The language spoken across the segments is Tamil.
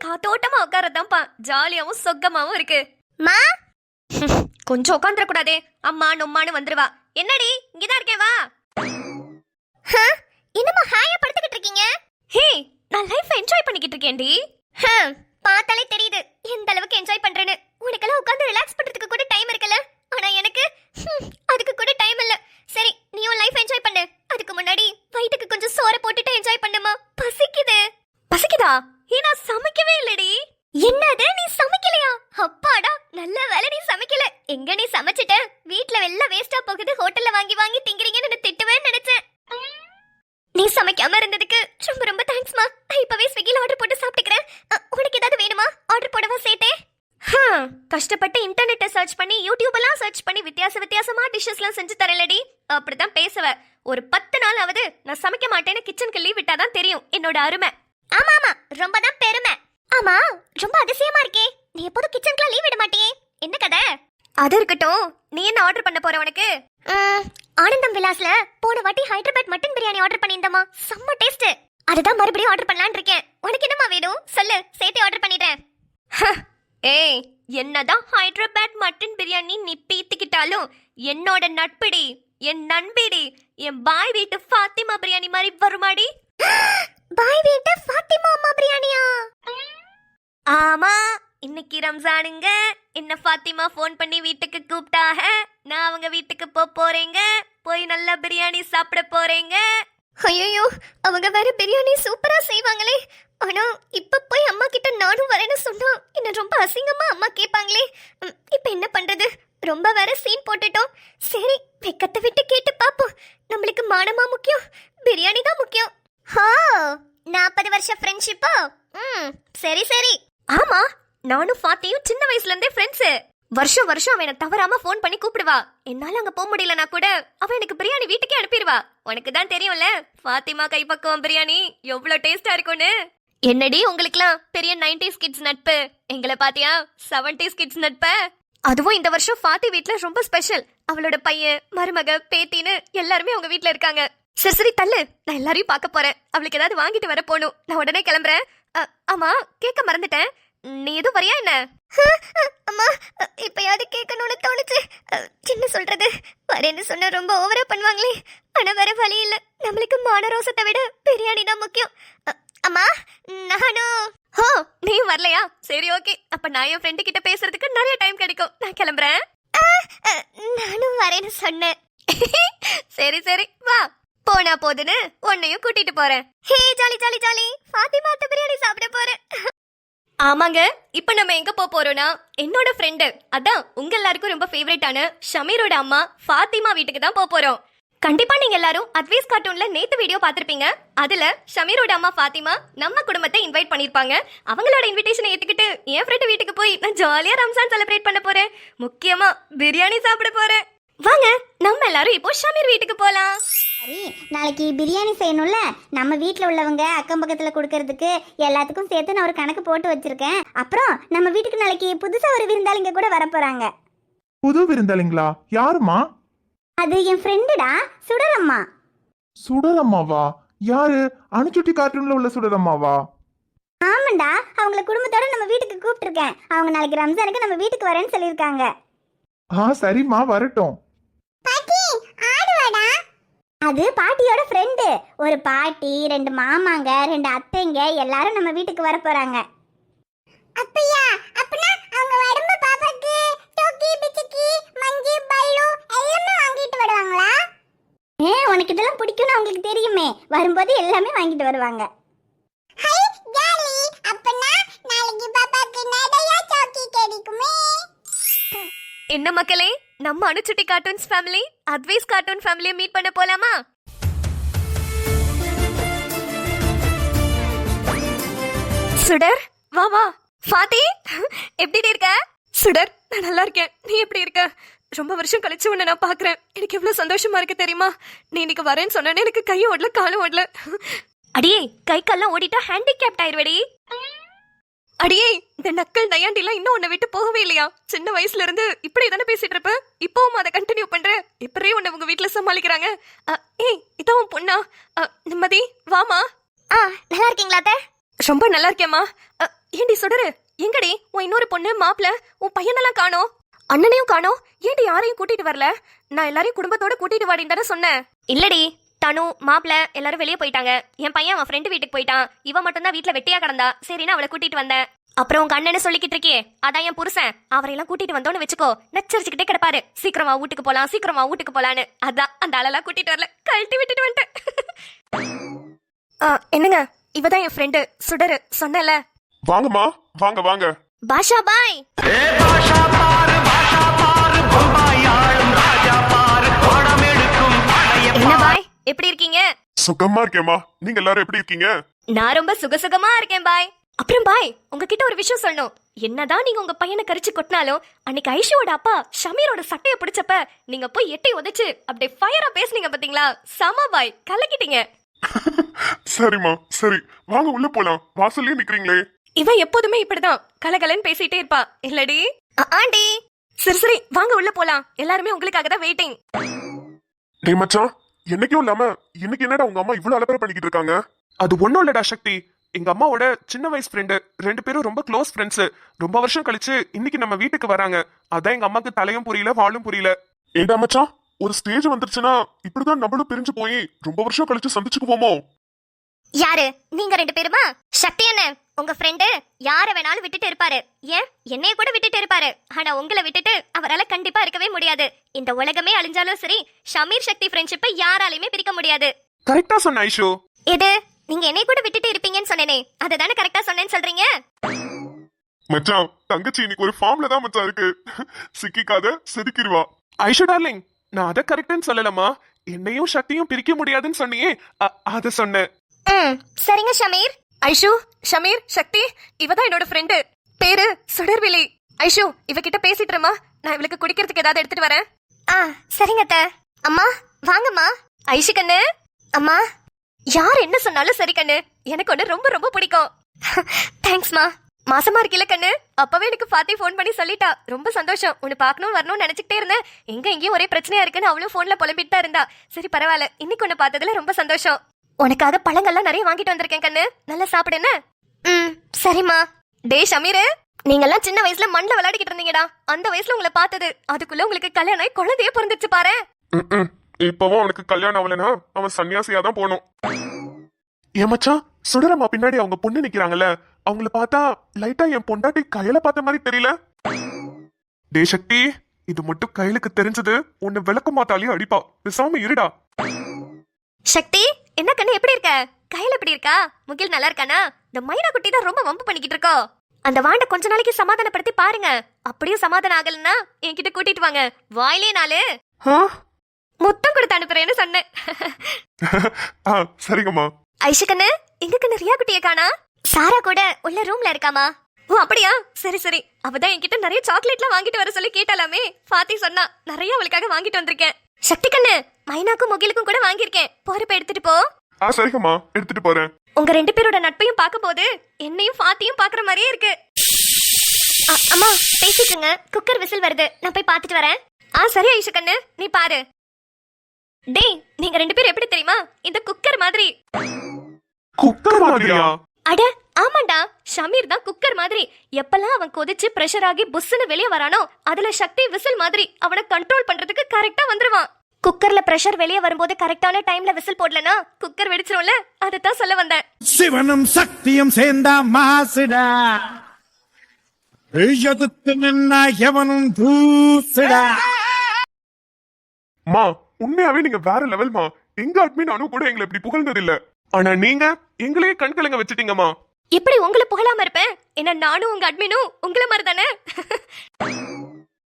காத்தோட்டமா உட்காரதான்ப்பா ஜாலியாவும் சொக்கமாவும் இருக்கு. மா கொஞ்சம் உட்காந்துட கூடாதே, அம்மா நொம்மானு வந்துருவா. என்னடி இங்கதான் இருக்கேன் வா. என்னம்மா ஹாயா படுத்துக்கிட்டு இருக்கீங்க? ஹே, நான் லைஃப் என்ஜாய் பண்ணிக்கிட்டு இருக்கேன்டி. பார்த்தாலே தெரியுது எந்த அளவுக்கு என்ஜாய் பண்றேன்னு. உனக்கெல்லாம் உட்காந்து ரிலாக்ஸ் பண்றதுக்கு கூட டைம் இருக்குல்ல, ஆனா எனக்கு அதுக்கு கூட டைம் இல்ல. சரி நீயும் லைஃப் என்ஜாய் பண்ணு, அதுக்கு முன்னாடி வயிற்றுக்கு கொஞ்சம் சோறு போட்டுட்டு என்ஜாய் பண்ணுமா, பசிக்குது. பசிக்குதா? நான் சமைக்கவே இல்லடி. என்னது நீ சமைக்கலையா? அப்பாடா நல்ல வேலை நீ சமைக்கல. எங்க நீ சமைச்சிட்ட? வீட்ல எல்லாம் வேஸ்டா போகுது, ஹோட்டல்ல வாங்கி வாங்கி திங்கிறீங்கன்னு திட்டுவேன்னு நினைச்சேன். நீ சமைக்காம இருந்ததுக்கு ரொம்ப ரொம்ப தேங்க்ஸ்மா. இப்பவே ஸ்விக்கில ஆர்டர் போட்டு சாப்பிட்டுக்கிறேன். உனக்கு ஏதாவது வேணுமா? ஆர்டர் போடவா சேட்டே? கஷ்டப்பட்டு இன்டர்நெட்டை சர்ச் பண்ணி யூடியூப் எல்லாம் சர்ச் பண்ணி வித்தியாசமா டிஷ்ஷஸ்லாம் செஞ்சு தரலடி. அப்படிதான் பேசுவ. ஒரு 10 நாளாவது நான் சமைக்க மாட்டேன்னு கிச்சனுக்கு லீவ் விட்டாதான் தெரியும் என்னோட அருமை. ஆமா ஆமா, ரொம்ப தான் பெருமை. ஆமா, ரொம்ப அதிசயமா இருக்கே, நீ எப்போதும் கிச்சனுக்குலாம் லீவ் விட மாட்டியே, என்ன கதை? அது இருக்கட்டும், நீ என்ன ஆர்டர் பண்ண போற உனக்கு? ஆனந்தம் விலாஸ்ல போன வாட்டி ஹைதராபாத் மட்டன் பிரியாணி ஆர்டர் பண்ணியிருந்தமா, செம்ம டேஸ்ட். அதுதான் மறுபடியும் ஆர்டர் பண்ணலாம்னு இருக்கேன். உனக்கு என்னமா வேணும் சொல்லு, சேர்த்து ஆர்டர் பண்ணிடுறேன். ஏய், என்னதான் ஹைதராபாத் மட்டன் பிரியாணி நீ பீத்திக்கிட்டாலும் என்னோட நட்பிடி, என் நண்பிடி, என் பாய் வீட்டு ஃபாத்திமா பிரியாணி மாதிரி வருமாடி. பாய் வீட்டு ஃபாத்திமா அம்மா பிரியாணியா? ஆமா, இன்னைக்கு ரம்ஜானுங்க. என்ன ஃபாத்திமா ஃபோன் பண்ணி வீட்டுக்கு கூப்பிட்டாக. நான் அவங்க வீட்டுக்கு போறேங்க. போய் நல்ல பிரியாணி சாப்பிட போறேங்க. ஐயோ, அவங்க வேற பிரியாணி சூப்பரா செய்வாங்களே. ஆனா இப்ப போய் அம்மா கிட்ட நானும் வரேன்னு சொன்னா என்ன ரொம்ப அசிங்கமா அம்மா கேட்பாங்களே. இப்ப என்ன பண்றது? ரொம்ப வேற சீன் போட்டுட்டோம். சரி, வெக்கத்தை விட்டு கேட்டு பாப்போம். நம்மளுக்கு மானமா முக்கியம், பிரியாணி தான் முக்கியம். 40 வருஷம் ஃப்ரெண்ட்ஷிப்பா? சரி சரி. ஆமா, நானும் ஃபாத்தியும் சின்ன வயசுல இருந்தே ஃப்ரெண்ட்ஸ். வருஷம் அவனை தவறாம ஃபோன் பண்ணி கூப்பிடுவா. என்னால அங்க போக முடியலனா கூட அவ எனக்கு பிரியாணி வீட்டுக்கே அனுப்பிடுவா. உனக்கு தான் தெரியும்ல ஃபாத்திமா கைப்பக்குவம் பிரியாணி எவ்வளவு டேஸ்டா இருக்கும்னு. என்னடி உங்களுக்குலாம் பெரிய 90s கிட்ஸ் நட்பு, எங்களை பாத்தியா 70s கிட்ஸ் நட்பு. அதுவும் இந்த வருஷம் ஃபாத்தி வீட்ல ரொம்ப ஸ்பெஷல். அவளோட பையன், மருமக, பேத்தின்னு எல்லாருமே அவங்க வீட்ல இருக்காங்க. சரி தள்ளு, நான் எல்லாரையும் பார்க்க போறேன். அவளுக்கு ஏதாவது வாங்கிட்டு வர போகணும். நான் உடனே கிளம்புறேன். ஆமா, கேட்க மறந்துட்டேன், நீ எதுவும் வரியா என்ன? அம்மா, இப்பயாவது கேட்கணும்னு தோணுச்சு. சின்ன சொல்றது, வரேன்னு சொன்ன ரொம்ப ஓவரா பண்ணுவாங்களே. ஆனா வேற வழி இல்ல, நம்மளுக்கு மான ரோசத்தை விட பிரியாணி தான் முக்கியம். அம்மா நானும். நீ வரலையா? சரி ஓகே, அப்ப நான் என் ஃப்ரெண்டு கிட்ட பேசுறதுக்கு நிறைய டைம் கிடைக்கும். நான் கிளம்புறேன். நானும் வரேன்னு சொன்னேன். சரி வா. போனா போதுன்னு உன்னையும் கூட்டிட்டு போறேன். Hey jolly jolly jolly, Fathima biryani சாப்பிட போறேன். ஆமாங்க, இப்ப நம்ம எங்க போறோம்னா என்னோட ஃப்ரெண்டு, அதான் உங்க எல்லாருக்கும் ரொம்ப ஃபேவரட்டான ஷமீரோட அம்மா ஃபாத்திமா வீட்டுக்கு தான் போறோம். கண்டிப்பா நீங்க எல்லாரும் அட்வைஸ் கார்ட்டூன்ல நேத்து வீடியோ பாத்திருப்பீங்க. அதுல ஷமீரோட அம்மா ஃபாத்திமா நம்ம குடும்பத்தை இன்வைட் பண்ணிருப்பாங்க. அவங்களோட இன்விடேஷனை ஏத்துக்கிட்டு என் ஃப்ரெண்டு வீட்டுக்கு போய் நான் ஜாலியா ரம்ஜான் செலிப்ரேட் பண்ண போறேன். முக்கியமா பிரியாணி சாப்பிட போறேன். வாங்க, நம்ம எல்லாரும் இப்போ ஷமீர் வீட்டுக்கு போலாம். சரி, நாளைக்கு பிரியாணி செய்யணும்ல. நம்ம வீட்டில் உள்ளவங்க அக்கம் பக்கத்தில் கொடுக்கறதுக்கு எல்லாத்துக்கும் சேர்த்து நான் ஒரு கணக்கு போட்டு வச்சிருக்கேன். அப்புறம் நம்ம வீட்டுக்கு நாளைக்கு புதுசா ஒரு விருந்தாளிங்க கூட வர போறாங்க. புது விருந்தாளிங்களா? யாருமா? அது என் ஃப்ரெண்டுடா, சுடரம்மா. சுடரம்மாவா? யாரு? அணுச்சுட்டி கார்ட்டூன்ல உள்ள சுடரம்மாவா? ஆமாண்டா, அவங்கள குடும்பத்தோட நம்ம வீட்டுக்கு கூப்பிட்டுருக்கேன். அவங்க நாளைக்கு ரம்ஜானுக்கு நம்ம வீட்டுக்கு வரேன்னு சொல்லியிருக்காங்க. சரிம்மா, வரட்டும். அது பாட்டியோட ஃப்ரெண்டு. ஒரு பாட்டி, 2 மாமாங்க, 2 அத்தைங்க எல்லாரும் நம்ம வீட்டுக்கு வர போறாங்க. அப்பையா, அப்பனா அவங்க வரும்ப பாப்பாக்கு டோக்கி, பிச்சிக்கி, மஞ்சி, பல்லு எல்லாமே வாங்கிட்டு வருவாங்களா? உனக்கு இதெல்லாம் பிடிக்கும்னு அவங்களுக்கு தெரியுமே, வரும்போது எல்லாமே வாங்கிட்டு வருவாங்க. ஹை ஜாலி, அப்பனா நாளைக்கு பாப்பாக்கு நிறைய டோக்கி கிடைக்குமே. என்ன மக்களே, நம்ம அணுச்சுட்டி கார்ட்டூன்ஸ் ஃபேமிலி அட்வைஸ் கார்ட்டூன் ஃபேமிலியை மீட் பண்ண போலாமா? சுடர் வா. ஃபாத்தி எப்படி இருக்க? சுடர், நான் நல்லா இருக்கேன். நீ எப்படி இருக்க? ரொம்ப வருஷம் கழிச்சு உன்னை நான் பாக்குறேன். எனக்கு எவ்வளவு சந்தோஷமா இருக்கு தெரியுமா? நீ இன்னைக்கு வரேன்னு சொன்னே, எனக்கு கையும் ஓடல காலும் ஓடல. அடியே, கை கால்லாம் ஓடிட்டா ஹேண்டிகேப்ட் ஆயிருவடி. அடியே, இந்த நக்கல் நையாண்டிலாம் இன்னும் உன்னை விட்டு போகவே இல்லையா? சின்ன வயசுல இருந்து இப்படி தானே பேசிட்டு இருப்ப, இப்பவும் அதை கண்டினியூ பண்ற. எப்படியே உன்னை உங்க வீட்டுல சமாளிக்கிறாங்க. ஏய், இதான் பொண்ணா? நிம்மதி வாமா. நல்லா இருக்கீங்களா? ரொம்ப நல்லா இருக்கேம்மா. ஏண்டி சுடரு, எங்கடி உன் இன்னொரு பொண்ணு மாப்பிள, உன் பையனெல்லாம் காணோம்? அண்ணனையும் காணோம். ஏண்டி யாரையும் கூட்டிட்டு வரல? நான் எல்லாரையும் குடும்பத்தோட கூட்டிட்டு வாடின்னு தானே சொன்னேன். இல்லடி, தனு மாப்பிள எல்லாரும் வெளியே போயிட்டாங்க. என் பையன் அவன் ஃப்ரெண்டு வீட்டுக்கு போயிட்டான். இவ மட்டும் தான் வீட்டுல வெட்டியா கிடந்தா. சரின்னு அவளை கூட்டிட்டு வந்தேன். அப்புறம் உங்க அண்ணன்னு சொல்லிக்கிட்டு இருக்கே, அதான் என் புருஷன். அவரையெல்லாம் கூட்டிட்டு வந்தோன்னு வச்சுக்கோ, நச்சரிச்சுக்கிட்டே கிடப்பாரு. சீக்கிரமா வீட்டுக்கு போலாம், சீக்கிரமா வீட்டுக்கு போலான்னு. அதான் அந்த ஆளெல்லாம் கூட்டிட்டு வரல, கழட்டி விட்டுட்டு வந்துட்டேன். என்னங்க, இவதான் என் ஃப்ரெண்டு சுடரு, சொன்னல. வாங்கம்மா, வாங்க வாங்க. பாஷா பாய். என்ன பாய், எப்படி இருக்கீங்க? சுகமா இருக்கேம்மா. நீங்க எல்லாரும் எப்படி இருக்கீங்க? நான் ரொம்ப சுகசுகமா இருக்கேன் பாய். அப்புறம் பாய், உங்ககிட்ட ஒரு விஷயம் சொல்லணும். என்னதான் நீங்க உங்க பையனை கரிச்சு கொட்டினாலும், அன்னைக்கு ஐஷுவோட அப்பா ஷமீரோட சட்டைய பிடிச்சப்ப நீங்க போய் எட்டி உதைச்சு அப்படியே ஃபயரா பேசுனீங்க பாத்தீங்களா? சம பாய், கலக்கிட்டீங்க. சரிம்மா, சரி வாங்க உள்ள போலாம். வாசல்லயே நிக்கிறீங்களே. இவன் எப்போதுமே இப்படிதான் கலகலன்னு பேசிட்டே இருப்பா இல்லடி? ஆண்டி. சரி சரி, வாங்க உள்ள போலாம். எல்லாருமே உங்களுக்காக தான் வெயிட்டிங். டேய் மச்சான், என்னைக்கும் இல்லாம இன்னைக்கு என்னடா உங்க அம்மா இவ்வளவு அலப்பறை பண்ணிக்கிட்டு இருக்காங்க? அது ஒண்ணும் இல்லடா சக்தி, எங்க அம்மாவோட சின்ன வயசு ஃப்ரெண்டு. 2 பேரும் ரொம்ப க்ளோஸ் ஃப்ரெண்ட்ஸ். ரொம்ப வருஷம் கழிச்சு இன்னைக்கு நம்ம வீட்டுக்கு வராங்க. அதான் எங்க அம்மாக்கு தலையும் புரியல வாழும் புரியல. ஏடா மச்சான், ஒரு ஸ்டேஜ் வந்துருச்சுன்னா இப்படிதான் நம்மளும் பிரிஞ்சு போய் ரொம்ப வருஷம் கழிச்சு சந்திச்சுக்குவோமோ? யாரு நீங்க 2 பேருமா? சக்தி அண்ணன் உங்க ஃப்ரெண்டு யார வேணாலும் விட்டுட்டு இருப்பாரு. ஏன் என்னைய கூட விட்டுட்டு இருப்பாரு. ஆனா உங்களை விட்டுட்டு அவரால கண்டிப்பா இருக்கவே முடியாது. இந்த உலகமே அழிஞ்சாலும் சரி, ஷமீர் சக்தி ஃப்ரெண்ட்ஷிப்பை யாராலையுமே பிரிக்க முடியாது. கரெக்டா சொன்ன ஐஷு. இது நீங்க என்னைய கூட விட்டுட்டு இருப்பீங்கன்னு சொன்னேனே, அததானே கரெக்டா சொன்னேன்னு சொல்றீங்க? மச்சான், தங்கச்சி இன்னைக்கு ஒரு ஃபார்ம்ல தான் மச்சான் இருக்கு. சிக்கிக்காத, செதுக்கிடுவா. ஐஷு டார்லிங், நான் அதை கரெக்ட்னு சொல்லலமா. என்னையும் சக்தியும் பிரிக்க முடியாதுன்னு சொன்னியே, அத சொன்னேன். சரிங்க ஷமீர். ஐஷு, ஷமீர், சக்தி, இவதான் என்னோட ஃப்ரெண்டு. பேரு சுடர்விழி. ஐஷு, இவகிட்ட பேசிட்டுருமா, நான் இவளுக்கு குடிக்கிறதுக்கு ஏதாவது எடுத்துட்டு வரேன். சரிங்க அத்தை. அம்மா வாங்கம்மா. ஐஷு கண்ணு. அம்மா. யார் என்ன சொன்னாலும் சரி கண்ணு, எனக்கு ஒண்ணு ரொம்ப ரொம்ப பிடிக்கும். தேங்க்ஸ்மா. மாசமா இருக்கல கண்ணு, அப்பவே எனக்கு ஃபாத்தி ஃபோன் பண்ணி சொல்லிட்டா. ரொம்ப சந்தோஷம், உன்னை பார்க்கணும் வரணும்னு நினைச்சுக்கிட்டே இருந்தேன். எங்கேயும் ஒரே பிரச்சனையா இருக்குன்னு அவளும் போன்ல புலம்பிட்டு தான் இருந்தா. சரி பரவாயில்ல, இன்னைக்கு ஒன்னு பார்த்ததுல ரொம்ப சந்தோஷம். உனக்காக பழங்கள்லாம் நிறைய வாங்கிட்டு வந்திருக்கேன் கண்ணு, நல்லா சாப்பிடு என்ன? சரிம்மா. டே ஷமீரு, நீங்கெல்லாம் சின்ன வயசுல மண்ல விளையாடிக்கிட்டு இருந்தீங்கடா. அந்த வயசுல உங்களை பார்த்தது, அதுக்குள்ள உங்களுக்கு கல்யாணம் ஆகி குழந்தையே பிறந்துச்சு பாரு. இப்பவும் அவனுக்கு கல்யாணம் ஆகலனா அவன் சன்னியாசியா தான் போகணும். ஏன் மச்சான், சுடரம்மா பின்னாடி அவங்க பொண்ணு நிக்கிறாங்கல்ல, அவங்கள பார்த்தா லைட்டா என் பொண்டாட்டி கையில பார்த்த மாதிரி தெரியல. டே சக்தி, இது மட்டும் கையிலுக்கு தெரிஞ்சது உன்னை விளக்க மாட்டாலையும் அடிப்பா. பேசாம இருடா. சக்தி, என்ன கண்ணு எப்படி இருக்க? கையில எப்படி இருக்கா? முகில் நல்லா இருக்கானா? இந்த மைனா குட்டி தான் ரொம்ப வம்பு பண்ணிக்கிட்டு இருக்கோ. அந்த வாண்ட கொஞ்ச நாளைக்கு சமாதானப்படுத்தி பாருங்க. அப்படியும் சமாதானம் ஆகலன்னா என்கிட்ட கூட்டிட்டு வாங்க. வாயிலே 4 முத்தம் கொடுத்து அனுப்புறேன்னு சொன்னேன். சரிங்கம்மா. ஐஷு கண்ணு, எங்க கண்ணு ரியா குட்டியை காணா? சாரா கூட உள்ள ரூம்ல இருக்காமா. ஓ அப்படியா, சரி சரி. அவதான் என்கிட்ட நிறைய சாக்லேட்லாம் வாங்கிட்டு வர சொல்லி கேட்டாலாமே. ஃபாத்தி சொன்னா நிறைய அவளுக்காக வாங்கிட்டு வந்திருக்கேன். சக்தி கண்ணு, மைனாக்கும் முகிலுக்கும் கூட வாங்கியிருக்கேன். போறப்ப எடுத்துட்டு போ. சரிங்கம்மா, எடுத்துட்டு போறேன். உங்க 2 பேரோட நட்பையும் பார்க்க போது என்னையும் ஃபாத்தியும் பாக்குற மாதிரியே இருக்கு. அம்மா பேசிட்டுங்க, குக்கர் விசில் வருது, நான் போய் பார்த்துட்டு வரேன். சரி ஐஷு கண்ணு, நீ பாரு. டேய், நீங்க 2 பேரும் எப்படி தெரியுமா? இந்த குக்கர் மாதிரி. குக்கர் மாதிரியா? அட ஆமாண்டா, ஷமீர் தான் குக்கர் மாதிரி. எப்பெல்லாம் அவன் கொதிச்சு பிரஷர் ஆகி புஸ்ஸுன்னு வெளியே வரானோ, அதுல சக்தி விசில் மாதிரி அவனை கண்ட்ரோல் பண்றதுக்கு கரெக்டா வந்துருவான். குக்கர்ல பிரஷர் வெளியே வரும்போது கரெக்டான டைம்ல விசில் போடலனா குக்கர் வெடிச்சிரும்ல, அதத்தான் சொல்ல வந்தேன். சிவனும் சக்தியும் சேர்ந்தா மாசுடா, எதிர்த்து நின்னா எவனும் தூசுடா. மா, உண்மையாவே நீங்க வேற லெவல்மா. எங்க அட்மின் அனு கூட எங்களை இப்படி புகழ்ந்தது இல்ல. ஆனா நீங்க எங்களையே கண்கலங்க வச்சுட்டீங்கம்மா. எப்படி உங்களை புகழாம இருப்பேன்? என்ன நானும் உங்க அட்மினும் உங்களை மாதிரி தானே?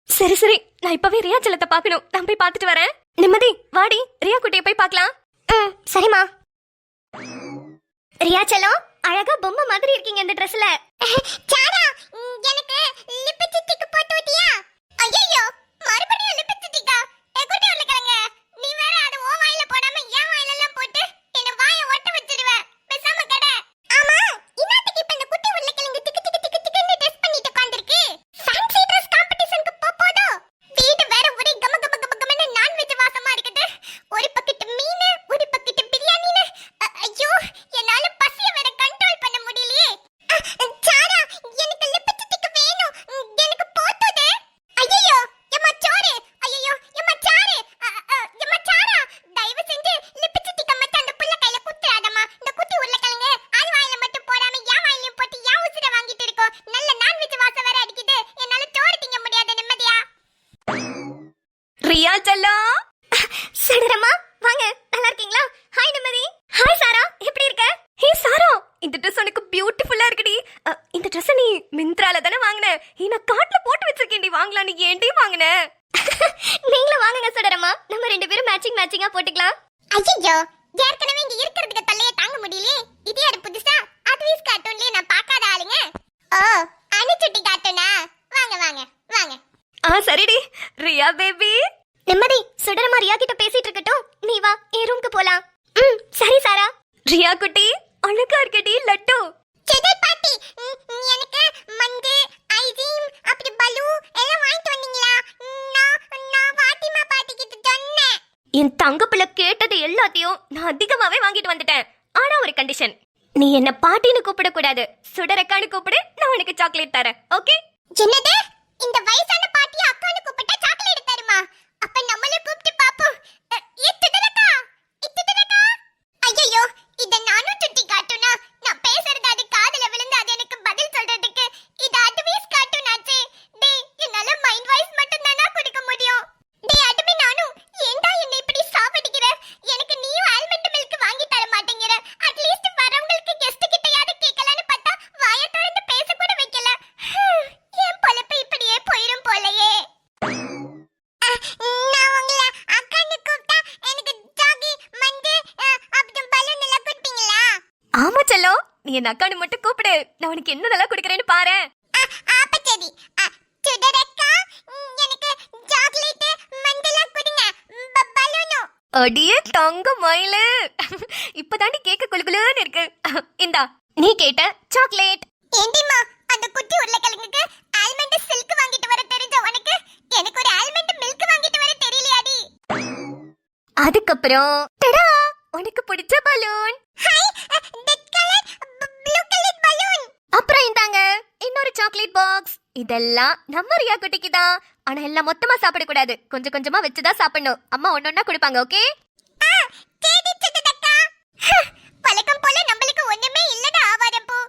சரி சரி, நான் இப்பவே ரியா செல்லத்தை பார்க்கணும். நான் போய் பார்த்துட்டு வரேன். நிம்மதி, வாடி ரியா குட்டியை போய் பார்க்கலாம். சரிம்மா. ரியா செல்லம், அழகா பொம்மை மாதிரி இருக்கீங்க இந்த ட்ரெஸ்ல. சாரா, எனக்கு லிப்ஸ்டிக் போட்டு விட்டியா? ஐயோ, மறுபடியும் லிப்ஸ்டிக்கா? எகுட்டி உருளைக்கிழங்க, நீ வேற அது ஓ வாயில போடாம என் வாயில எல்லாம் போட்டு என்ன வாயை ஒட்ட வச்சிடுவ. பேசாம கட. ஆமா, இன்னத்துக்கு இப்ப இந்த குட்டி உருளைக்கிழங்கு டிக்கு டிக்கு டிக்கு டிக்குன்னு டெஸ்ட் பண்ணிட்டு உட்கார்ந்திருக்கு. ஃபேன்சி ட்ரெஸ் காம்படிஷனுக்கு போதோ. வீடு வேற ஒரே கம கம கம கமன்னு நான்வெஜ் வாசமா இருக்குது. ஒரு பக்கெட் மீன், ஒரு பக்கெட் பிரியாணின்னு. ஐயோ, என்னால பசிய வேற கண்ட்ரோல் பண்ண முடியலையே. சாரா, ரியா செல்லம். சுடரம்மா வாங்க, நல்லா இருக்கீங்களா? ஹாய் நிம்மதி. ஹாய் சாரா, எப்படி இருக்க? ஹே சாரா, இந்த ட்ரெஸ் உனக்கு பியூட்டிஃபுல்லா இருக்குடி. இந்த ட்ரெஸ் நீ மிந்த்ரால தானே வாங்குன? நான் கார்ட்ல போட்டு வச்சிருக்கேன்டி, வாங்கலாம். நீ ஏன்டி வாங்குன? நீங்களும் வாங்குங்க சுடரம்மா, நம்ம ரெண்டு பேரும் மேட்சிங்கா போட்டுக்கலாம். ஐயோ, ஏற்கனவே இங்க இருக்கிறதுக்கு தொல்லைய தாங்க முடியலையே. இது யாரு புதுசா? அட்வைஸ் கார்ட்டூன்லயே நான் பார்க்காத ஆளுங்க. ஓ, அனுச்சுட்டி கார்ட்டூனா? வாங்க வாங்க வாங்க. சரிடி ரியா பேபி. நிம்மதி, சுடரம்மா ரியா கிட்ட பேசிட்டு இருக்கட்டும், நீ வா என் ரூமுக்கு போலாம். சரி சாரா. ரியா குட்டி அழகா இருக்கடி லட்டு. செதல் பாட்டி, எனக்கு மஞ்சு, ஐஸ்கிரீம், அப்படி பலூ எல்லாம் வாங்கிட்டு வந்தீங்களா? நான் பாட்டிமா பாட்டி கிட்ட சொன்னேன். என் தங்க பிள்ளை கேட்டது எல்லாத்தையும் நான் அதிகமாவே வாங்கிட்டு வந்துட்டேன். ஆனா ஒரு கண்டிஷன், நீ என்ன பாட்டின்னு கூப்பிட கூடாது, சுடரக்கான்னு கூப்பிடு. நான் உனக்கு சாக்லேட் தரேன். ஓகே? என்னது? இந்த வயசான பாட்டி அக்கான்னு கூப்பிட்டா சாக்லேட் தருமா? அப்ப நம்மள கூப்பிட்டு பாப்போம். இத்துதலக்கா, இத்துதலக்கா. ஐயோ, இத நானும் சுட்டி காட்டுனா? நான் பேசுறது அது காதுல விழுந்து அது எனக்கு பதில் சொல்றதுக்கு இது அட்வைஸ் கார்ட்டூன் ஆச்சே. டேய், என்னால மைண்ட் வாய்ஸ் மட்டும் தானா கொடுக்க முடியும். டேய் அட்மி, நானும் ஏன்டா என்ன இப்படி சாவடிக்கிற? எனக்கு நீயும் ஆல்மண்ட் மில்க் வாங்கி தர மாட்டேங்கிற. அட்லீஸ்ட் வரவங்களுக்கு கெஸ்ட் கிட்டயாவது கேட்கலான்னு பார்த்தா வாய திறந்து பேச கூட வைக்கல. என் பொழப்பு இப்படியே போயிரும் போலயே. நான் உங்களை அக்கான்னு கூப்பிட்டா எனக்கு ஜாகி, மந்து, அப்புறம் பலூன் எல்லாம் கொடுப்பீங்களா? ஆமா செல்லம், நீ என் அக்கானு மட்டும் கூப்பிடு. நான் உனக்கு என்னதெல்லாம் கொடுக்கறேன்னு பாரு. அப்ப சரி. சுடரக்கா, எனக்கு சாக்லேட், மந்தெல்லாம் கொடுங்க. பலூனும். அடியே தங்க மயிலு, இப்பதாண்டி கேக்க குளுகுளுன்னு இருக்கு. இந்தா, நீ கேட்ட சாக்லேட். ஏண்டிமா, அந்த குட்டி உருளைக்கிழங்குக்கு ஆல்மண்ட் சில்க் வாங்கிட்டு வர தெரிஞ்ச உனக்கு எனக்கு ஒரு ஆல்மண்ட் மில்க் வாங்கிட்டு வர தெரியலையாடி? அதுக்கப்புறம் டடா, உனக்கு பிடிச்ச balloon. Hi, red colour, blue colour balloon. அப்புறம் இந்தாங்க இன்னொரு சாக்லேட் பாக்ஸ். இதெல்லாம் நம்ம ரியா குட்டிக்கு தான். ஆனா எல்லாம் மொத்தமா சாப்பிடக்கூடாது, கொஞ்சம் கொஞ்சமா வச்சுதான் சாப்பிடணும். அம்மா ஒன்னொன்னா கொடுப்பாங்க. ஓகே? சரி சுடரக்கா. பழக்கம் போல நம்மளுக்கு ஒண்ணுமே இல்லடா ஆவாரப்பூ.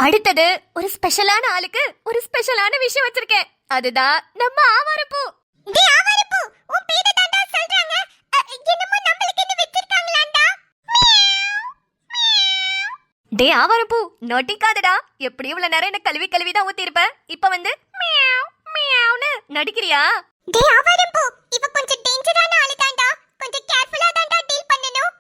அடுத்தது ஒரு ஸ்பெஷலான ஆளுக்கு ஒரு ஸ்பெஷலான விஷயம் வச்சிருக்கேன். அதுதான் நம்ம ஆவாரப்பூ. டேய் ஆவாரப்பூ, உன் பேரை தாண்டா சொல்றாங்க. என்னமோ நம்மளுக்கு என்ன வச்சிருக்காங்களாண்டா? டே ஆவாரப்பூ, நொட்டிக்காதடா. எப்படி இவ்வளவு நேரம் என்ன கழுவி கழுவி தான் ஊத்தி இருப்ப, இப்ப வந்து மியாவ் மியாவ்னு நடிக்கிறியா? டேய் ஆவாரப்பூ, இவ கொஞ்சம் டேஞ்சரான ஆளு தாண்டா. கொஞ்சம் கேர்ஃபுல்லா தாண்டா டீல் பண்ணனும்.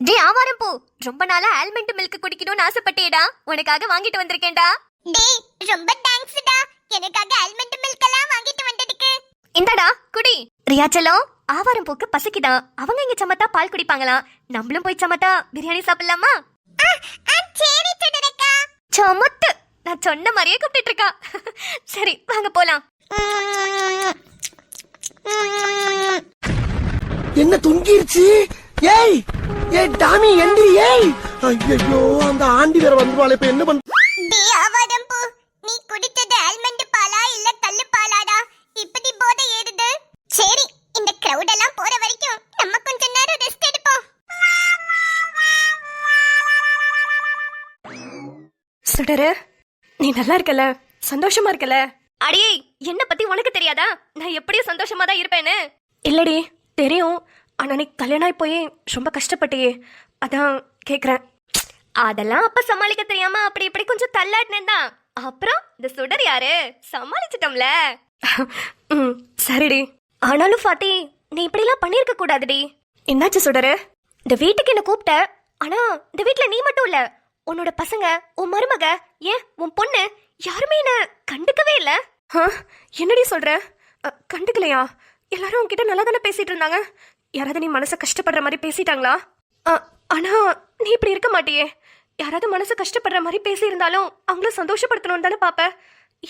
டே ஆவாரப்பூ, ரொம்ப நாளா ஆல்மண்ட் மில்க் குடிக்கணும்னு ஆசைப்பட்டேடா, உனக்காக வாங்கிட்டு வந்திருக்கேன்டா. டேய் ரொம்ப தேங்க்ஸ்டா, எனக்காக ஆல்மண்ட் மில்க் எல்லாம் வாங்கிட்டு வந்ததுக்கு. இந்தடா குடி. ரியா செல்லம், ஆவாரம்பூக்கு பசிக்குதான். அவங்க இங்க சமத்தா பால் குடிப்பாங்களாம். நம்மளும் போய் சமத்தா பிரியாணி சாப்பிடலாமா? சரி சுடரக்கா. சமத்து, நான் சொன்ன மாதிரியே கூப்பிட்டு இருக்கா. சரி வாங்க போலாம். என்ன தொங்கிருச்சு? ஏய் ஏய் டாமி எந்திரி. ஏய் ஐயோ, அந்த ஆண்டி வேற வந்துருவாளே, இப்ப என்ன பண்ண? டேய் ஆவாரம்பூ, நீ குடிச்சது ஆல்மண்ட் பாலா இல்ல கல்லு பாலாடா? இப்படி போதை ஏறுது. சரி, இந்த கிரவுட் எல்லாம் போற வரைக்கும் நம்ம கொஞ்ச நேரம் ரெஸ்ட் எடுப்போம். சுடரு, நீ நல்லா இருக்கல, சந்தோஷமா இருக்கல? அடியே, என்ன பத்தி உனக்கு தெரியாதா? நான் எப்படியும் சந்தோஷமா தான் இருப்பேன்னு. இல்லடி தெரியும், ஆனா நீ கல்யாணம் போய் ரொம்ப கஷ்டப்பட்டியே, அதான் கேக்குறேன். அதெல்லாம் அப்ப சமாளிக்க தெரியாம அப்படி இப்படி கொஞ்சம் தள்ளாடினேன் தான். அப்புறம் இந்த சுடர் யாரு, சமாளிச்சிட்டோம்ல. சரிடி, ஆனாலும் ஃபாத்தி, நீ இப்படிலாம் பண்ணிருக்க கூடாதுடி. என்னாச்சு சுடரு? இந்த வீட்டுக்கு என்ன கூப்பிட்ட, ஆனா இந்த வீட்டுல நீ மட்டும் இல்ல, உன்னோட பசங்க, உன் மருமக, ஏன் உன் பொண்ணு யாருமே என்ன கண்டுக்கவே இல்ல. என்னடி சொல்ற? கண்டுக்கலையா? எல்லாரும் உன்கிட்ட நல்லா தானே பேசிட்டு இருந்தாங்க. யாராவது நீ மனசை கஷ்டப்படுற மாதிரி பேசிட்டாங்களா? ஆனா நீ இப்படி இருக்க மாட்டியே. யாராவது மனசு கஷ்டப்படுற மாதிரி பேசி இருந்தாலும் அவங்கள சந்தோஷப்படுத்தணும்னு தானே பாப்ப.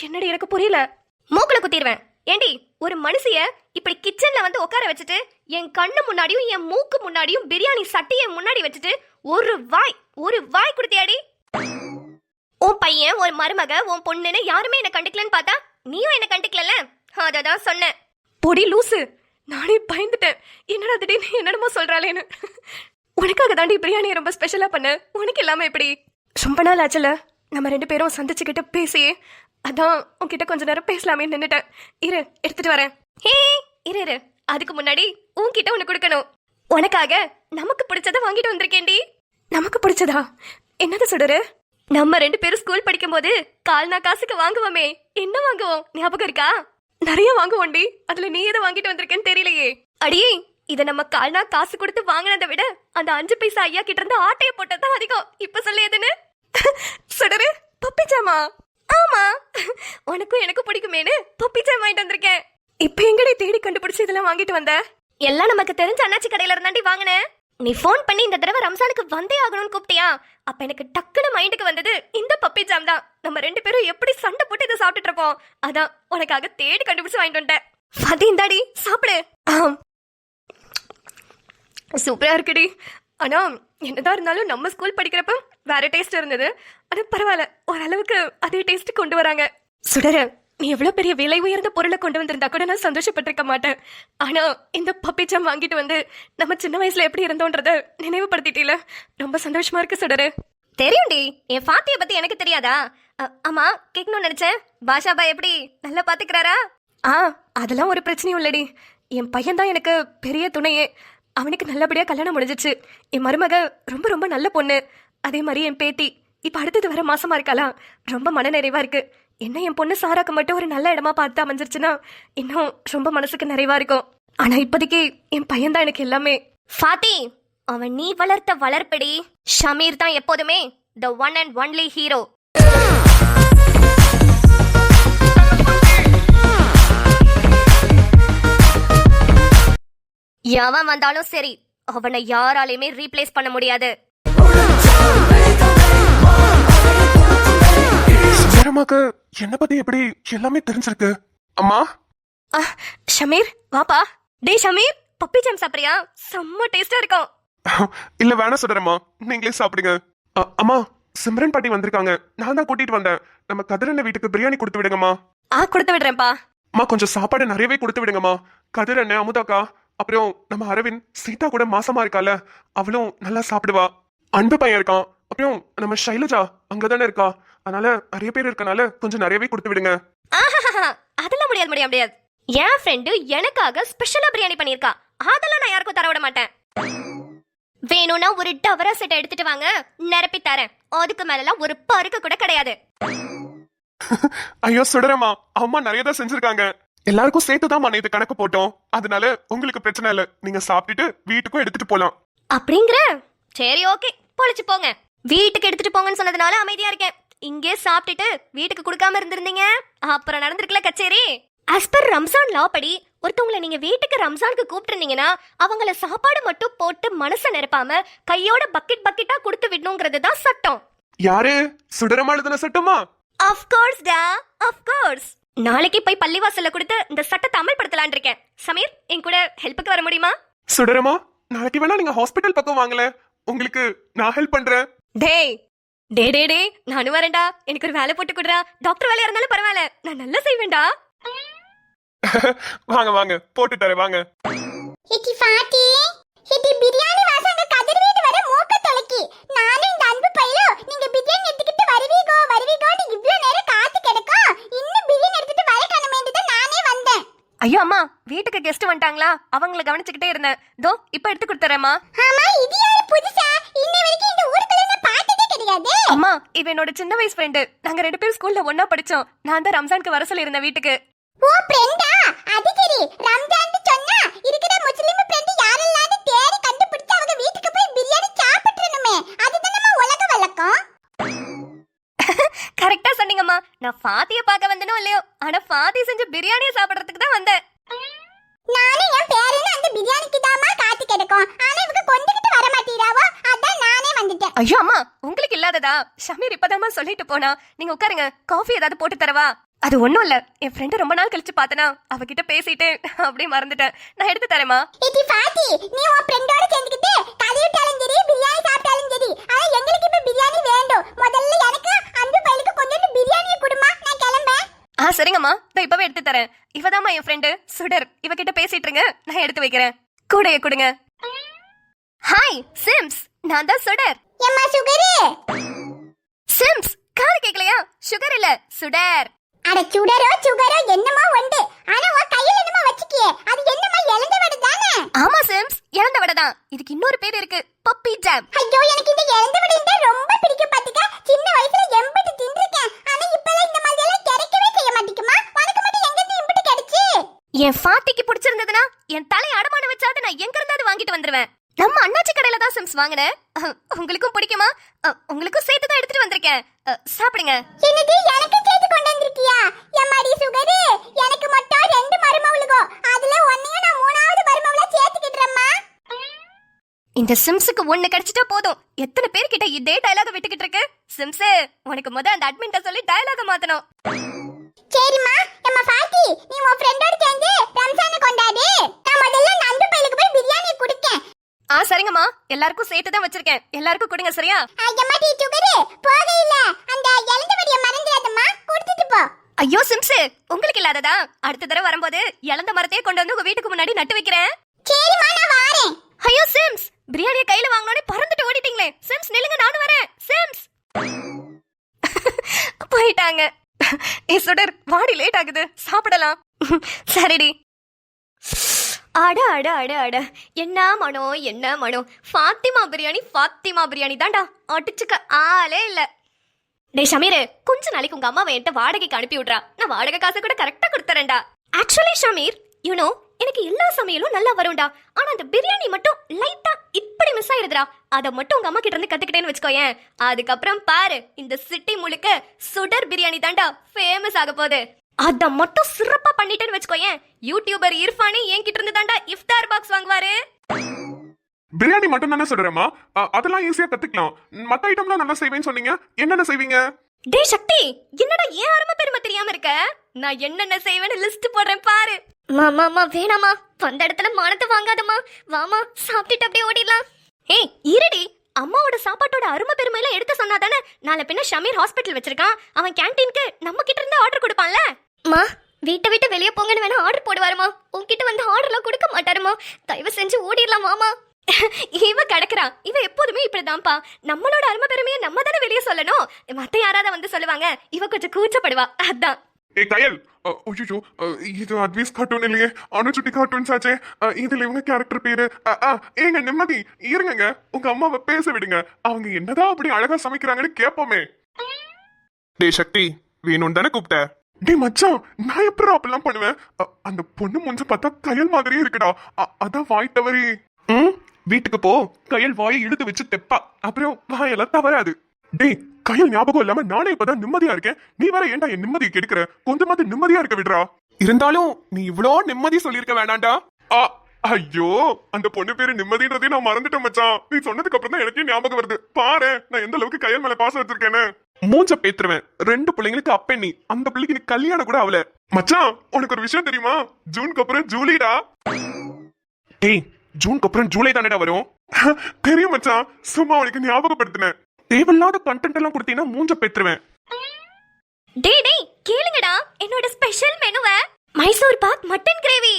என்னடி எனக்கு புரியல. மூக்குல குத்திடுவேன். ஏண்டி, ஒரு மனுஷிய இப்படி கிச்சன்ல வந்து உட்கார வச்சுட்டு என் கண்ணு முன்னாடியும் என் மூக்கு முன்னாடியும் பிரியாணி சட்டியை முன்னாடி வச்சுட்டு ஒரு வாய் கொடுத்தியாடி? உன் பையன், ஒரு மருமக, உன் பொண்ணுன்னு யாருமே என்ன கண்டுக்கலன்னு பார்த்தா நீயும் என்ன கண்டுக்கல. அததான் சொன்னேன். பொடி லூசு, நானே பயந்துட்டேன். என்னடா திடீர்னு என்னென்னமோ சொல்றாளேன்னு. உனக்காக தாண்டி பிரியாணியை ரொம்ப ஸ்பெஷலா பண்ண. உனக்கு இல்லாம எப்படி? ரொம்ப நாள் ஆச்சுல நம்ம ரெண்டு பேரும் சந்திச்சுக்கிட்டு பேசி, அதான் உன்கிட்ட கொஞ்ச நேரம் பேசலாமே நின்னுட்டேன். இரு, எடுத்துட்டு வரேன். ஹே இரு இரு, அதுக்கு முன்னாடி உன்கிட்ட ஒண்ணு கொடுக்கணும். உனக்காக நமக்கு பிடிச்சத வாங்கிட்டு வந்திருக்கேன்டி. நமக்கு பிடிச்சதா? என்னது சுடரு? நம்ம 2 பேரும் ஸ்கூல் படிக்கும் போது கால்னா காசுக்கு வாங்குவோமே, என்ன வாங்குவோம் ஞாபகம் இருக்கா? நிறைய வாங்குவோண்டி. அதுல நீ எதை வாங்கிட்டு வந்திருக்கேன்னு தெரியலையே. அடியே, இத நம்ம கால்னா காசு கொடுத்து வாங்கினதை விட அந்த 5 பைசா ஐயா கிட்ட இருந்து ஆட்டைய போட்டதான் அதிகம். இப்ப சொல்லு எதுன்னு? சுடரு, பப்பிச்சாமா. ஆமா, உனக்கும் எனக்கு பிடிக்குமேனு பப்பிச்சாமா வாங்கிட்டு வந்திருக்கேன். இப்ப எங்கடி தேடி கண்டுபிடிச்சு இதெல்லாம் வாங்கிட்டு வந்த? எல்லாம் நமக்கு தெரிஞ்ச அண்ணாச்சி கடையில இருந்தாண்டி வாங்கினேன். நீ போன் பண்ணி இந்த தடவை ரம்சானுக்கு வந்தே ஆகணும்னு கூப்பிட்டியா? அப்ப எனக்கு டக்குனு மைண்டுக்கு வந்தது இந்த பப்பி ஜாம் தான். நம்ம 2 பேரும் எப்படி சண்டை போட்டு இதை சாப்பிட்டுட்டு இருப்போம். அதான் உனக்காக தேடி கண்டுபிடிச்சு வாங்கிட்டு வந்துட்டேன். அது இந்தாடி சாப்பிடு. சூப்பரா இருக்குடி. ஆனா என்னதான் இருந்தாலும் நம்ம ஸ்கூல் படிக்கிறப்ப வேற டேஸ்ட் இருந்தது. ஆனா பரவாயில்ல, ஓரளவுக்கு அதே டேஸ்ட் கொண்டு வராங்க. சுடர, நீ எவ்வளவு பெரிய விலை உயர்ந்த பொருளை கொண்டு வந்திருந்தா கூட நான் சந்தோஷப்பட்டிருக்க மாட்டேன். ஆனா இந்த பப்பிச்சம் வாங்கிட்டு வந்து நம்ம சின்ன வயசுல எப்படி இருந்தோன்றத நினைவுபடுத்திட்டீல. ரொம்ப சந்தோஷமா இருக்கு சுடரு. தெரியும்டி, என் ஃபாத்திய பத்தி எனக்கு தெரியாதா? ஆமா, கேட்கணும்னு நினைச்சேன். பாஷா பாய் எப்படி நல்லா பாத்துக்கிறாரா? அதெல்லாம் ஒரு பிரச்சனையும் இல்லடி. என் பையன் தான் எனக்கு பெரிய துணையே. அவனுக்கு நல்லபடியா கல்யாணம் முடிஞ்சிச்சு. என் மருமக ரொம்ப ரொம்ப நல்ல பொண்ணு. அதே மாதிரி என் பேத்தி இப்ப அடுத்தது வர மாசமா இருக்கலாம். ரொம்ப மன நிறைவா இருக்கு. என்ன என் பொண்ணு சாராக்கு மட்டும் ஒரு நல்ல இடமா பார்த்து அமைஞ்சிருச்சுன்னா இன்னும் ரொம்ப மனசுக்கு நிறைவா இருக்கும். ஆனா இப்போதைக்கு என் பையன் தான் எனக்கு எல்லாமே. ஃபாத்தி, அவன் நீ வளர்த்த வளர்ப்படி. ஷமீர் தான் எப்போதுமே the one and only hero. எவன் வந்தாலும் சரி, அவனை யாராலையுமே ரீப்ளேஸ் பண்ண முடியாது. சுடரம்மாக்கு என்ன பத்தி எப்படி எல்லாமே தெரிஞ்சிருக்கு. அம்மா. ஷமீர் வாப்பா. டேய் ஷமீர், பப்பி ஜாம் சாப்பிடுறியா? செம்ம டேஸ்டா இருக்கும். இல்ல வேணா சுடரம்மா, நீங்களே சாப்பிடுங்க. அம்மா, சிம்ரன் பாட்டி வந்திருக்காங்க. நான் தான் கூட்டிட்டு வந்தேன். நம்ம கதிரண்ண வீட்டுக்கு பிரியாணி கொடுத்து விடுங்கம்மா. கொடுத்து விடுறேன்ப்பா. அம்மா, கொஞ்சம் சாப்பாடு நிறையவே கொடுத்து விடுங்கம்மா. கதிரண்ண, அமுதாக்கா, அப்புறம் நம்ம அரவிந்த், சீதா கூட மாசமா இருக்கால, அவளும் நல்லா சாப்பிடுவா. அன்பு பையன் இருக்கான். அப்புறம் நம்ம ஷைலஜா அங்கதானே இருக்கா. அதனால நிறைய பேர் இருக்கனால கொஞ்சம் நிறையவே கொடுத்து விடுங்க. அதெல்லாம் முடியாது முடியாது முடியாது. என் ஃப்ரெண்டு எனக்காக ஸ்பெஷலா பிரியாணி பண்ணிருக்கா. அதெல்லாம் நான் யாருக்கும் தர விட மாட்டேன். வேணும்னா ஒரு டவரா செட் எடுத்துட்டு வாங்க, நிரப்பி தரேன். அதுக்கு மேலாம் ஒரு பருக்கு கூட கிடையாது. ஐயோ சுடரம்மா, அம்மா நிறைய தான் செஞ்சிருக்காங்க. எல்லாருக்கும் சேர்த்துதான் மன இது கணக்கு போட்டோம். அதனால உங்களுக்கு பிரச்சனை இல்ல. நீங்க சாப்பிட்டுட்டு வீட்டுக்கும் எடுத்துட்டு போலாம். அப்படிங்கிற? சரி, ஓகே, பொழிச்சு போங்க. வீட்டுக்கு எடுத்துட்டு போங்கன்னு சொன்னதுனால அமைதியா இருக்கேன். இங்கே சாப்பிட்டுட்டு வீட்டுக்கு கொடுக்காம இருந்திருந்தீங்க, அப்புறம் நடந்திருக்கல கச்சேரி. as per ரம்ஜான் லா படி ஒருத்தவங்களை நீங்க வீட்டுக்கு ரம்ஜானுக்கு கூப்பிட்டுருந்தீங்கன்னா அவங்கள சாப்பாடு மட்டும் போட்டு மனசை நிரப்பாம கையோட பக்கெட் பக்கெட்டா கொடுத்து விடணுங்கிறது தான் சட்டம். யாரு? சுடரம்மா எழுதுன சட்டமா? ஆஃப் கோர்ஸ் டா, ஆஃப் கோர்ஸ். நாளைக்கு போய் பள்ளிவாசல்ல கொடுத்து இந்த சட்டத்தை அமல்படுத்தலாம்னு இருக்கேன். சமீர், என் கூட ஹெல்ப்புக்கு வர முடியுமா? சுடரம்மா, நாளைக்கு வேணா நீங்க ஹாஸ்பிட்டல் பக்கம் வாங்கல, உங்களுக்கு நான் ஹெல்ப் பண்றேன். டேய் டே டே டே, நானும் வரேன்டா. எனக்கு ஒரு வேலை போட்டு கொடுறா. டாக்டர் வேலையா இருந்தாலும் பரவாயில்ல, நான் நல்லா செய்வேன்டா. வாங்க வாங்க, போட்டு தரேன் வாங்க. ஹிட்டி ஃபாத்தி, ஹிட்டி பிரியாணி வாசங்க கதிர் வீட்டு வர மூக்க தொலைக்கி. நானும் இந்த அன்பு பையலோ நீங்க பிரியாணி எடுத்துக்கிட்டு வருவீங்கோ வருவீங்கோன்னு இவ்ளோ நேரம் காத்து கிடக்கும். இன்னும் பிரியாணி எடுத்துட்டு வர காணமேன்னு தான் நானே வந்தேன். ஐயோ அம்மா, வீட்டுக்கு கெஸ்ட் வந்துட்டாங்களா? அவங்கள கவனிச்சுக்கிட்டே இருந்தேன். தோ இப்ப எடுத்து கொடுத்துறேம்மா. ஆமா, இது யாரு புதுசா? இன்ன வரைக்கும் இந்த ஊருக்குள்ள நான் பார்த்ததே கிடையாது. அம்மா, இவ என்னோட சின்ன வயசு ஃப்ரெண்டு. நாங்க 2 பேரும் ஸ்கூல்ல ஒண்ணா படிச்சோம். நான் தான் ரம்ஜானுக்கு வர சொல்லி இருந்தேன் வீட்டுக்கு. ஓ ஃப்ரெண்டா? அது சரி. ரம்ஜான் சொன்னா இருக்கிற முஸ்லிம் ஃப்ரெண்ட் யாரெல்லாம் தேடி கண்டுபிடிச்சு அவங்க வீட்டுக்கு போய் பிரியாணி சாப்பிட்டுறணுமே. அதுதானே உலக வழக்கம். கரெக்டா சொன்னீங்கம்மா. நான் ஃபாத்திய பார்க்க வந்தனோ இல்லையோ, ஆனா ஃபாத்தி செஞ்ச பிரியாணியை சாப்பிடுறதுக்கு தான் வந்தேன். நானும் என் பேரன்னு அந்த பிரியாணிக்கு தாமா காத்து கிடக்கும். ஆனா இவங்க கொண்டுகிட்டு வர மாட்டீராவோ, அதான் நானே வந்துட்டேன். ஐயோ அம்மா, உங்களுக்கு இல்லாததா? ஷமீர் இப்பதாம்மா சொல்லிட்டு போனா. நீங்க உட்காருங்க, காஃபி ஏதாவது போட்டு தரவா? அது ஒண்ணும் இல்ல, என் ஃப்ரெண்ட் ரொம்ப நாள் கழிச்சு பார்த்தனா, அவகிட்ட பேசிட்டு அப்படியே மறந்துட்டேன். நான் எடுத்து தரேமா. இடி பாட்டி, நீ உன் ஃப்ரெண்டோட சேர்ந்துக்கிட்டு கறிவிட்டாலும் சரி பிரியாணி சாப்பிட்டாலும் சரி, ஆனா எங்களுக்கு இப்ப பிரியாணி வேண்டும். முதல்ல எனக்கு அன்பு பையலுக்கு கொஞ்சம் பிரியாணியை கொடுமா, நான் கிளம்பேன். சரிங்கம்மா, நான் இப்பவே எடுத்து தரேன். இவதாம்மா என் ஃப்ரெண்டு சுடர். இவகிட்ட பேசிட்டு இருங்க, நான் எடுத்து வைக்கிறேன். கூடைய கொடுங்க. ஹாய் சிம்ஸ், நான் தான் சுடர். ஏம்மா சுகரு? சிம்ஸ், காது கேக்கலையா? சுகர் இல்ல, சுடர். அட சுடரோ சுகரோ என்னமோ உண்டு. ஆனா உன் கையில என்னமோ வச்சுக்கியே அது என்னமா இழந்த வடை தானே? ஆமா சிம்ஸ், இழந்த வடை தான். இதுக்கு இன்னொரு பேர் இருக்கு, பப்பி ஜாம். ஐயோ எனக்கு இந்த இழந்த வடைன்னா ரொம்ப பிடிக்கும் பாத்துக்க. சின்ன வயசுல எம்பிட்டு தின்றுக்கேன். ஆனா இப்பலாம் இந்த மாதிரி எல்லாம் கிடைக்கவே செய்ய மாட்டேங்குமா? உனக்கு மட்டும் எங்க இருந்து இம்பிட்டு கிடைச்சு? என் ஃபாத்திக்கு பிடிச்சிருந்ததுன்னா என் தலையை அடமான வச்சாது நான் எங்க இருந்தாவது வாங்கிட்டு வந்துருவேன். நம்ம அண்ணாச்சி கடையில தான் சிம்ஸ் வாங்கினேன். உங்களுக்கும் பிடிக்குமா? உங்களுக்கும் சேர்த்து தான் எடுத்துட்டு வந்திருக்கேன். சாப்பிடுங்க. என்னது எனக்கு சேர்த்து கொண்டு வந்திருக்கியா? எம்மாடி சுகரு, எனக்கு மட்டும் 2 மருமவளுகோ. அதுல ஒன்னையும் நான் 3வது மருமவளா சேர்த்துக்கிட்டறேம்மா. இந்த சிம்ஸுக்கு ஒண்ணு கிடைச்சிட்டா போதும். எத்தனை பேர்கிட்ட இதே டயலாக விட்டுக்கிட்டு இருக்கு? சிம்ஸ், உனக்கு அந்த அட்மின்ட்ட சொல்லி டயலாக மாத்தணும். சரிம்மா, அம்மா பாட்டி, நீ உன் ஃப்ரெண்டோட சேர்ந்து ரம்ஜானை கொண்டாடு. நான் முதல்ல நண்டு பையலுக்கு போய் பிரியாணி குடிக்கேன். சரிங்கம்மா, எல்லாருக்கும் சேர்த்து தான் வச்சிருக்கேன். எல்லாருக்கும் கொடுங்க, சரியா? ஐயம்மாடி சுகரு, போகையில அந்த இழந்த வடியை மறந்துடாதம்மா, கொடுத்துட்டு போ. ஐயோ சிம்ஸ், உங்களுக்கு இல்லாததா? அடுத்த தடவை வரும்போது இழந்த மரத்தையே கொண்டு வந்து உங்க வீட்டுக்கு முன்னாடி நட்டு வைக்கிறேன். சரிம்மா, நான் வாரேன். ஐயோ சிம்ஸ், பிரியாணியை கையில வாங்கினோடனே பறந்துட்டு ஓடிட்டீங்களே. சிம்ஸ் நில்லுங்க, நானும் வரேன். சிம்ஸ் போயிட்டாங்க. சுடர், வாடி லேட் ஆகுது, சாப்பிடலாம். சரிடி. அட அட அட அட, என்ன மனம் என்ன மனம். ஃபாத்திமா பிரியாணி தான்டா, அடிச்சுக்க ஆளே இல்ல. டேய் ஷமீர், கொஞ்ச நாளைக்கு உங்க அம்மாவை என்கிட்ட வாடகைக்கு அனுப்பி விட்றா. நான் வாடகை காசு கூட கரெக்டா கொடுத்துறேன்டா. ஆக்சுவலி ஷமீர், யூனோ, எனக்கு எல்லா சமையலும் நல்லா வரும்டா. ஆனா அந்த பிரியாணி மட்டும் லைட்டா இப்படி மிஸ் ஆயிருதுடா. அதை மட்டும் உங்க அம்மா கிட்ட இருந்து கத்துக்கிட்டேன்னு வச்சுக்கோயேன். அதுக்கப்புறம் பாரு, இந்த சிட்டி முழுக்க சுடர் பிரியாணி தான்டா ஃபேமஸ் ஆக போகுது. அத மட்டும் சிறப்பா பண்ணிட்டேன்னு வச்சுக்கோயேன், யூடியூபர் இர்ஃபானே என்கிட்ட இருந்து தான்டா இஃப்தார் பாக்ஸ் வாங்குவாரு. பிரியாணி மட்டும் தானே சொல்றேம்மா, அதெல்லாம் ஈஸியா கத்துக்கலாம். மத்த ஐட்டம்லாம் நல்லா செய்வேன்னு சொன்னீங்க, என்னென்ன செய்வீங்க? டேய் சக்தி, என்னடா ஏன் அருமை பெருமை தெரியாம இருக்க? நான் என்னென்ன செய்வேன்னு லிஸ்ட் போடுறேன் பாரு. மாமா வேணாமா, வந்த இடத்துல மானத்தை வாங்காதம்மா. வாமா, சாப்பிட்டுட்டு அப்படியே ஓடிடலாம். ஏய் இருடி, அம்மாவோட சாப்பாட்டோட அருமை பெருமையில எடுக்க சொன்னாதானே நாளை பின்ன ஷமீர் ஹாஸ்பிட்டல் வச்சிருக்கான். அவன் கேண்டீனுக்கு நம்ம கிட்ட இருந்து ஆர்டர் கொடுப்பான்ல. மா, வீட்டை விட்டு வெளியே போங்கன்னு வேணா ஆர்டர் போடுவாருமா. உன்கிட்ட வந்து ஆர்டர்லாம் கொடுக்க மாட்டாருமா. தயவு செஞ்சு ஓடிடலாம் மாமா. இவ கிடக்குறான், இவ எப்போதுமே இப்படிதான்ப்பா. நம்மளோட அருமை பெருமையை நம்ம தானே வெளியே சொல்லணும். மத்த யாராவது வந்து சொல்லுவாங்க, இவ கொஞ்சம் கூச்சப்படுவா, அதான். ஏ கயல், ஐயோ இது அட்வைஸ் கார்ட்டூன் இல்லையே, அணுச்சுட்டி கார்ட்டூன்ஸ் ஆச்சே. இதுல இவங்க கேரக்டர் பேரு. ஏங்க நிம்மதி இருங்க, உங்க அம்மாவை பேச விடுங்க. அவங்க என்னதான் அப்படி அழகா சமைக்கிறாங்கன்னு கேட்போமே. டே சக்தி, வேணும் தானே கூப்பிட்ட? டே மச்சான், நான் எப்படி அப்படிலாம் பண்ணுவேன்? அந்த பொண்ணு முஞ்ச பார்த்தா கயல் மாதிரியே இருக்குடா. அதான் வாய் தவறி. வீட்டுக்கு போ, கயல் வாயை இழுத்து வச்சு தெப்பா, அப்புறம் வாயெல்லாம் தவறாது. டேய், கயல் ஞாபகம் இல்லாம நானே இப்பதான் நிம்மதியா இருக்கேன். நீ வேற ஏன்டா என் நிம்மதியை கெடுக்கிற? கொஞ்சமாவது நிம்மதியா இருக்க விடுறா. இருந்தாலும் நீ இவ்வளோ நிம்மதி சொல்லிருக்க வேண்டாம்டா. ஐயோ, அந்த பொண்ணு பேரு நிம்மதின்றதே நான் மறந்துட்டேன் மச்சான். நீ சொன்னதுக்கு அப்புறம் தான் எனக்கே ஞாபகம் வருது. பாரு, நான் எந்த அளவுக்கு கயல் மேல பாசம் வச்சிருக்கேன்னு. மூஞ்ச பேத்துருவேன். 2 பிள்ளைங்களுக்கு அப்பெண்ணி, அந்த பிள்ளைக்கு நீ கல்யாணம் கூட அவள. மச்சான், உனக்கு ஒரு விஷயம் தெரியுமா? ஜூனுக்கு அப்புறம் ஜூலிடா. டேய், ஜூனுக்கு அப்புறம் ஜூலை தானேடா வரும். தெரியும் மச்சான், சும்மா உனக்கு ஞாபகப்படுத்தினேன். தேவையில்லாத கண்டென்ட் எல்லாம் கொடுத்தீங்கன்னா மூஞ்ச பேத்துருவேன். டேய் டேய், கேளுங்கடா என்னோட special மெனுவை. Mysore pak mutton gravy,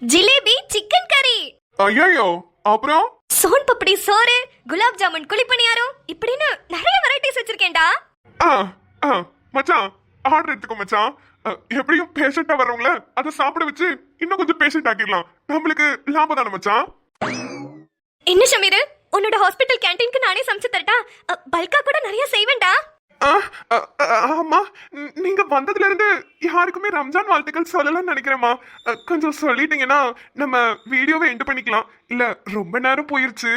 jalebi chicken கறி, ஐயோ, அப்புறம் சோன் பப்படி சோறு, குலாப் ஜாமுன் குழிப்பணியாரம், இப்படின்னு நிறைய வெரைட்டிஸ் வச்சிருக்கேன்டா. மச்சான் ஆர்டர் எடுத்துக்கோ மச்சான். எப்படியும் பேஷண்டா வர்றவங்கள அதை சாப்பிட வச்சு இன்னும் கொஞ்சம் பேஷண்ட் ஆக்கிடலாம். நம்மளுக்கு லாபம் தானே மச்சான். என்ன ஷமீர், உன்னோட ஹாஸ்பிட்டல் கேண்டீனுக்கு நானே சமைச்சு தரட்டா? பல்கா கூட நிறைய செய்வேன்டா. ஆமா, நீங்க வந்ததுல இருந்து யாருக்குமே ரம்ஜான் வாழ்த்துக்கள் சொல்லலாம்னு நினைக்கிறேம்மா. கொஞ்சம் சொல்லிட்டீங்கன்னா நம்ம வீடியோவை எண்ட் பண்ணிக்கலாம். இல்ல ரொம்ப நேரம் போயிருச்சு,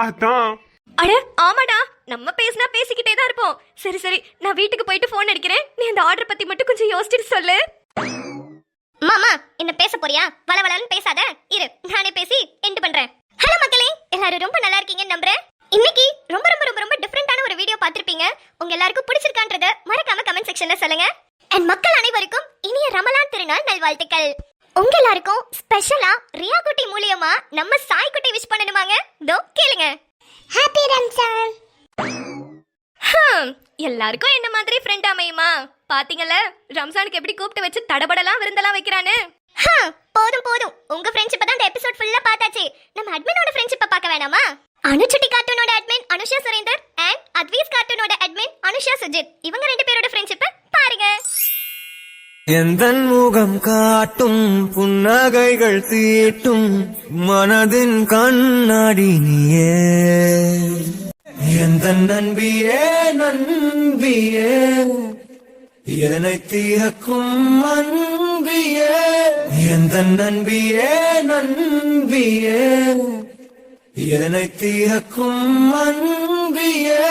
அதான். அட ஆமாடா, நம்ம பேசினா பேசிக்கிட்டே தான் இருப்போம். சரி சரி, நான் வீட்டுக்கு போயிட்டு போன் அடிக்கிறேன். நீ அந்த ஆர்டர் பத்தி மட்டும் கொஞ்சம் யோசிச்சுட்டு சொல்லு. மாமா, என்ன பேச போறியா? வளவளன்னு பேசாத, இரு நானே பேசி எண்ட் பண்றேன். ஹலோ மக்களே, எல்லாரும் ரொம்ப நல்லா இருக்கீங்கன்னு நம்புறேன். இன்னைக்கு ரொம்ப ரொம்ப ரொம்ப ரொம்ப டிஃபரெண்டான ஒரு வீடியோ பார்த்திருப்பீங்க. உங்க எல்லாருக்கும் பிடிச்சிருக்கான்றத மறக்காம கமெண்ட் செக்ஷன்ல சொல்லுங்க. அண்ட் மக்கள் அனைவருக்கும் இனிய ரமலான் திருநாள் நல்வாழ்த்துக்கள். உங்க எல்லாருக்கும் ஸ்பெஷலா ரியா குட்டி மூலியமா நம்ம சாய் குட்டி விஷ் பண்ணணுமாங்க? தோ கேளுங்க. ஹாப்பி ரம்ஜான். எல்லாருக்கும் என்ன மாதிரி ஃப்ரெண்ட் அமையுமா? பாத்தீங்கல்ல, ரம்ஜானுக்கு எப்படி கூப்பிட்டு வச்சு தடபடலாம் விருந்தெல்லாம் வைக்கிறானு. போதும் போதும், உங்க ஃப்ரெண்ட்ஷிப்பை தான் இந்த எபிசோட் ஃபுல்லா பார்த்தாச்சு. நம்ம அட்மினோட ஃப்ரெண்ட்ஷிப்பை பார்க்க வேணாமா? அனுச்சுட்டி கார்ட்டூனோட admin Anusha Surendar and advice கார்ட்டூனோட அட்மின் அனுஷா சுஜித், இவங்க 2 பேரோட ஃப்ரெண்ட்ஷிப்பை பாருங்க. எந்தன் முகம் காட்டும் புன்னகைகள் தீட்டும் மனதின் கண்ணாடி நீயே எந்த நண்பியே நண்பியே இதனை தீரக்கும் அன்பியே எந்த நண்பியே நண்பியே இதனை தீரக்கும் அன்பியே